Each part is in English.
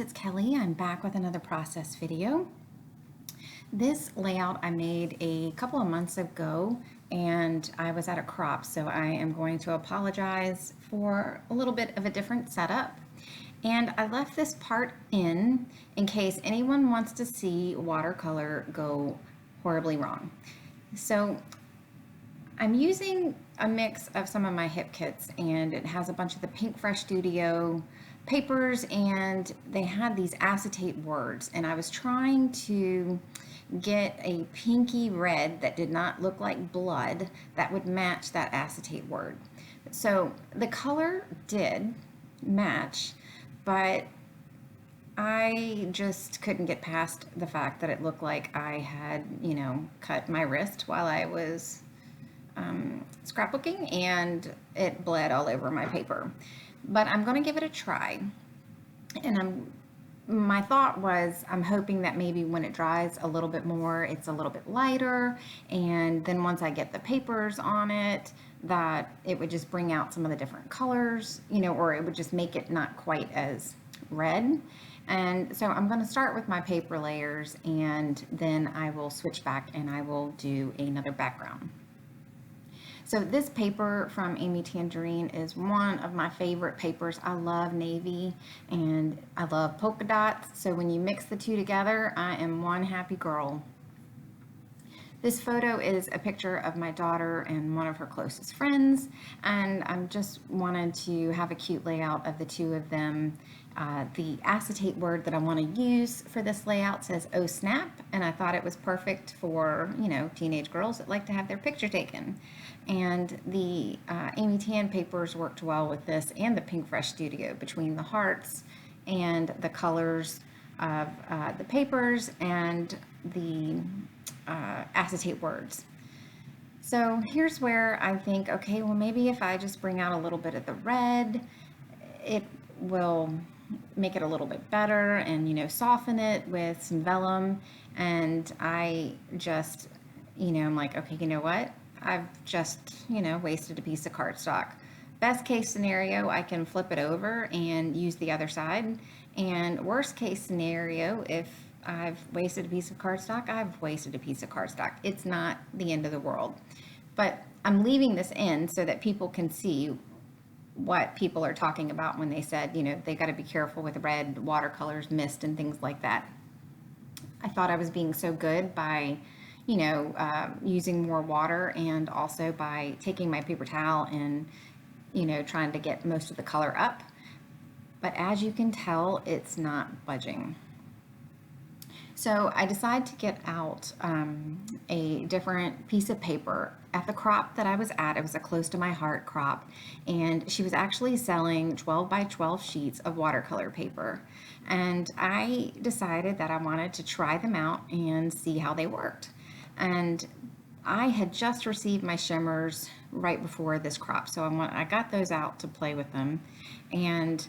friends, it's Kelly. I'm back with another process video. This layout I made a couple of months ago and I was at a crop, so I am going to apologize for a little bit of a different setup. And I left this part in case anyone wants to see watercolor go horribly wrong. So I'm using a mix of some of my hip kits, and it has a bunch of the Pinkfresh Studio papers, and they had these acetate words, and I was trying to get a pinky red that did not look like blood that would match that acetate word. So the color did match, but I just couldn't get past the fact that it looked like I had, cut my wrist while I was scrapbooking, and it bled all over my paper. But I'm going to give it a try. And my thought was, I'm hoping that maybe when it dries a little bit more, it's a little bit lighter. And then once I get the papers on it, that it would just bring out some of the different colors, or it would just make it not quite as red. And so I'm going to start with my paper layers, and then I will switch back and I will do another background. So this paper from Amy Tangerine is one of my favorite papers. I love navy and I love polka dots. So when you mix the two together, I am one happy girl. This photo is a picture of my daughter and one of her closest friends, and I'm just wanted to have a cute layout of the two of them. The acetate word that I want to use for this layout says "Oh snap," and I thought it was perfect for teenage girls that like to have their picture taken. And the Amy Tan papers worked well with this, and the Pinkfresh Studio, between the hearts and the colors of the papers and the acetate words. So here's where I think, okay, well, maybe if I just bring out a little bit of the red, it will make it a little bit better and soften it with some vellum. And I just I'm like, okay, you know what, I've just wasted a piece of cardstock. Best case scenario, I can flip it over and use the other side. And worst case scenario, if I've wasted a piece of cardstock, I've wasted a piece of cardstock. It's not the end of the world. But I'm leaving this in so that people can see what people are talking about when they said, they got to be careful with red watercolors, mist, and things like that. I thought I was being so good by, using more water, and also by taking my paper towel and, trying to get most of the color up. But as you can tell, it's not budging. So I decided to get out a different piece of paper. At the crop that I was at, it was a close to my heart crop, and she was actually selling 12 by 12 sheets of watercolor paper. And I decided that I wanted to try them out and see how they worked. And I had just received my shimmers right before this crop, so I got those out to play with them. And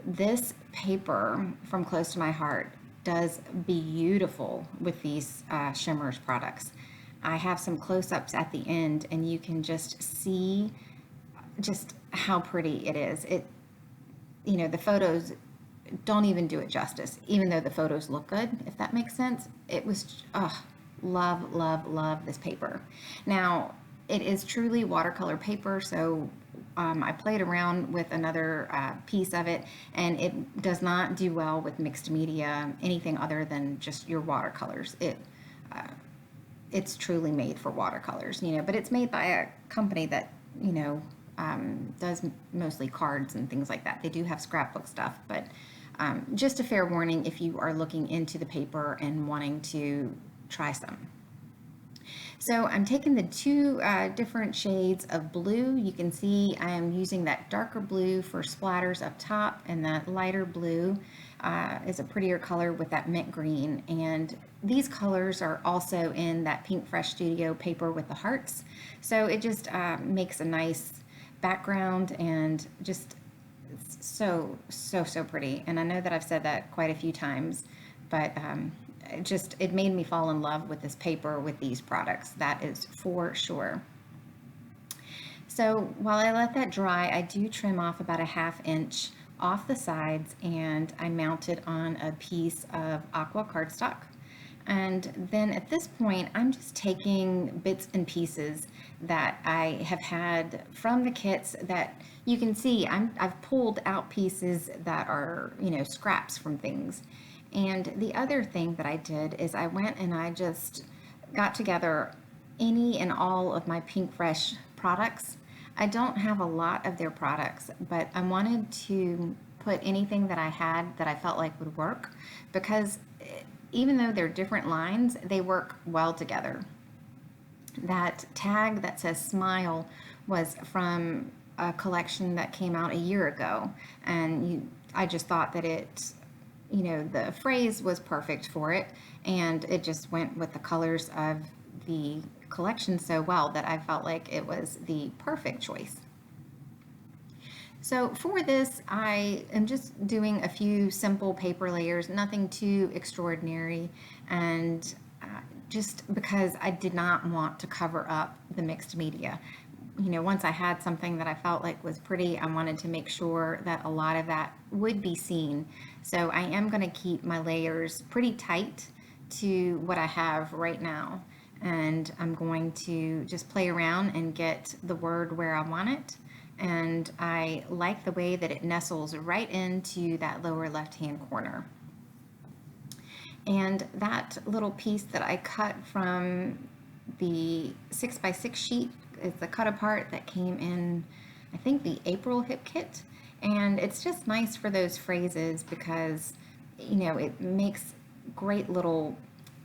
this paper from Close to My Heart does beautiful with these shimmers products. I have some close-ups at the end, and you can just see just how pretty it is. The photos don't even do it justice, even though the photos look good, if that makes sense. It was, love, love, love this paper. Now, it is truly watercolor paper, so I played around with another piece of it, and it does not do well with mixed media, anything other than just your watercolors. It's truly made for watercolors, but it's made by a company that, does mostly cards and things like that. They do have scrapbook stuff, but just a fair warning if you are looking into the paper and wanting to try some. So I'm taking the two different shades of blue. You can see I am using that darker blue for splatters up top, and that lighter blue is a prettier color with that mint green. And these colors are also in that Pinkfresh Studio paper with the hearts. So it just makes a nice background, and just so pretty. And I know that I've said that quite a few times, but it made me fall in love with this paper with these products, that is for sure. So while I let that dry, I do trim off about a 1/2 inch off the sides and I mount it on a piece of aqua cardstock. And then at this point, I'm just taking bits and pieces that I have had from the kits that you can see I've pulled out pieces that are, scraps from things. And the other thing that I did is I went and I just got together any and all of my Pink Fresh products. I don't have a lot of their products, but I wanted to put anything that I had that I felt like would work because even though they're different lines, they work well together. That tag that says smile was from a collection that came out a year ago, and I just thought that the phrase was perfect for it, and it just went with the colors of the collection so well that I felt like it was the perfect choice. So for this, I am just doing a few simple paper layers, nothing too extraordinary, and just because I did not want to cover up the mixed media. Once I had something that I felt like was pretty, I wanted to make sure that a lot of that would be seen. So I am going to keep my layers pretty tight to what I have right now. And I'm going to just play around and get the word where I want it. And I like the way that it nestles right into that lower left-hand corner. And that little piece that I cut from the 6x6 sheet is the cut apart that came in, I think, the April hip kit. And it's just nice for those phrases because, it makes great little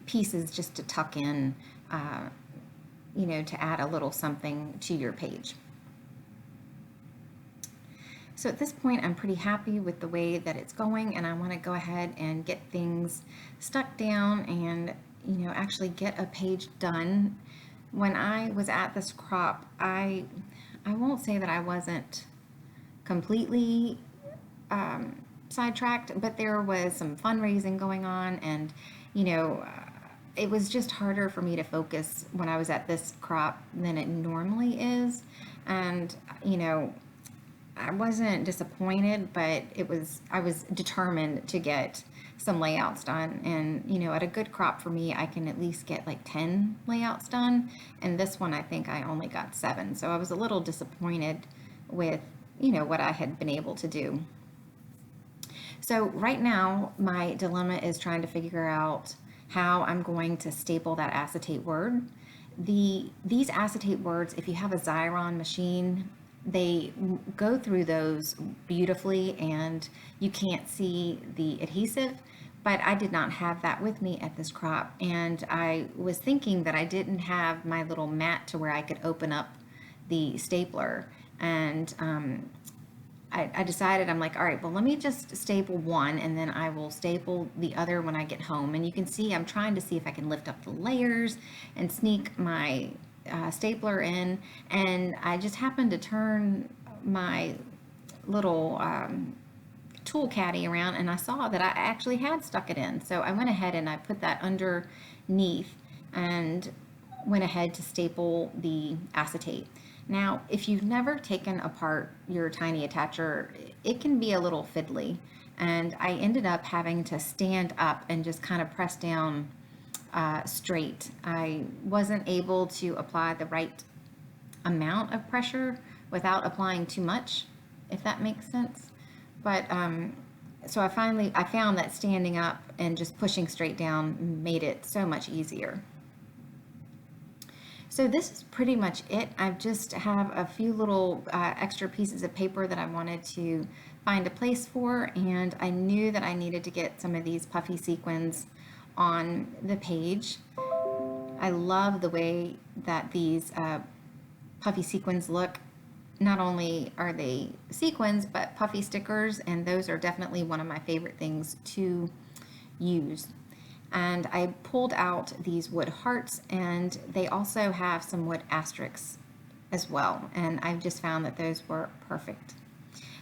pieces just to tuck in, to add a little something to your page. So at this point, I'm pretty happy with the way that it's going, and I want to go ahead and get things stuck down and, actually get a page done. When I was at this crop, I won't say that I wasn't completely sidetracked, but there was some fundraising going on, and, it was just harder for me to focus when I was at this crop than it normally is. And, I wasn't disappointed, but I was determined to get some layouts done. And, at a good crop for me, I can at least get like 10 layouts done. And this one, I think I only got 7. So I was a little disappointed with, what I had been able to do. So right now, my dilemma is trying to figure out how I'm going to staple that acetate word. These acetate words, if you have a Xyron machine, they go through those beautifully and you can't see the adhesive, but I did not have that with me at this crop. And I was thinking that I didn't have my little mat to where I could open up the stapler. And I decided, I'm like, all right, well, let me just staple one and then I will staple the other when I get home. And you can see I'm trying to see if I can lift up the layers and sneak my stapler in. And I just happened to turn my little tool caddy around and I saw that I actually had stuck it in. So I went ahead and I put that underneath and went ahead to staple the acetate. Now, if you've never taken apart your tiny attacher, it can be a little fiddly. And I ended up having to stand up and just kind of press down straight. I wasn't able to apply the right amount of pressure without applying too much, if that makes sense. But so I found that standing up and just pushing straight down made it so much easier. So this is pretty much it. I just have a few little extra pieces of paper that I wanted to find a place for, and I knew that I needed to get some of these puffy sequins on the page. I love the way that these puffy sequins look. Not only are they sequins, but puffy stickers, and those are definitely one of my favorite things to use. And I pulled out these wood hearts, and they also have some wood asterisks as well, and I've just found that those were perfect.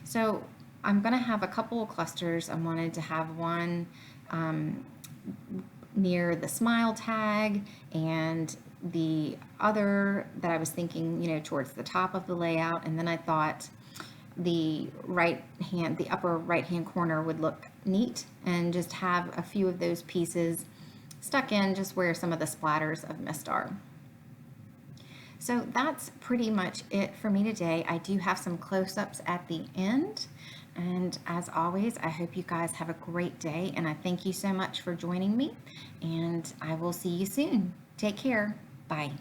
So I'm going to have a couple of clusters. I wanted to have one near the smile tag, and the other that I was thinking, towards the top of the layout. And then I thought the upper right hand corner would look neat, and just have a few of those pieces stuck in just where some of the splatters of mist are. So that's pretty much it for me today. I do have some close-ups at the end. And as always, I hope you guys have a great day, and I thank you so much for joining me, and I will see you soon. Take care. Bye.